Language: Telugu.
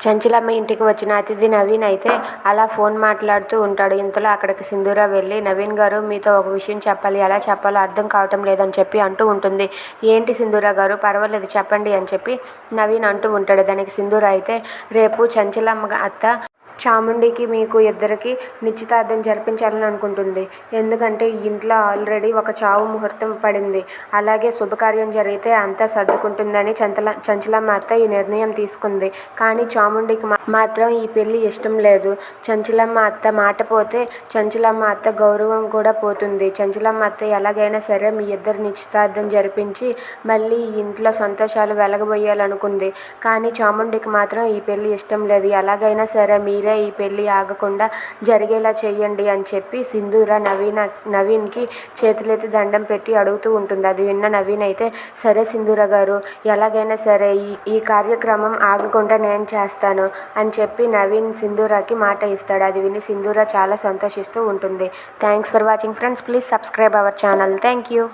చంచలమ్మ ఇంటికి వచ్చిన అతిథి నవీన్ అయితే అలా ఫోన్ మాట్లాడుతూ ఉంటాడు. ఇంతలో అక్కడికి సింధూర వెళ్ళి, నవీన్ గారు మీతో ఒక విషయం చెప్పాలి, ఎలా చెప్పాలో అర్థం కావటం లేదని చెప్పి అంటూ ఉంటుంది. ఏంటి సింధూర గారు, పర్వాలేదు చెప్పండి అని చెప్పి నవీన్ అంటూ ఉంటాడు. దానికి సింధూర అయితే, రేపు చంచలమ్మ అత్త చాముండికి మీకు ఇద్దరికి నిశ్చితార్థం జరిపించాలని అనుకుంటుంది. ఎందుకంటే ఈ ఇంట్లో ఆల్రెడీ ఒక చావు ముహూర్తం పడింది. అలాగే శుభకార్యం జరిగితే అంతా సర్దుకుంటుందని చంచలమ్మ అత్త ఈ నిర్ణయం తీసుకుంది. కానీ చాముండికి మాత్రం ఈ పెళ్లి ఇష్టం లేదు. చంచలమ్మ అత్త మాట పోతే చంచలమ్మ అత్త గౌరవం కూడా పోతుంది. చంచలమ్మ అత్త ఎలాగైనా సరే మీ ఇద్దరు నిశ్చితార్థం జరిపించి మళ్ళీ ఈ ఇంట్లో సంతోషాలు వెలగబోయాలనుకుంది. కానీ చాముండికి మాత్రం ఈ పెళ్లి ఇష్టం లేదు. ఎలాగైనా సరే మీరే ఈ పెళ్లి ఆగకుండా జరిగేలా చేయండి అని చెప్పి సింధూర నవీన్కి చేతులెత్తి దండం పెట్టి అడుగుతూ ఉంటుంది. అది విన్న నవీన్ అయితే, సరే సింధూర గారు, ఎలాగైనా సరే ఈ కార్యక్రమం ఆగకుండా నేను చేస్తాను అని చెప్పి నవీన్ సింధూరకి మాట ఇస్తాడు. అది విని సింధూర చాలా సంతోషిస్తూ ఉంటుంది. Thanks for watching friends. Please subscribe our channel. Thank you.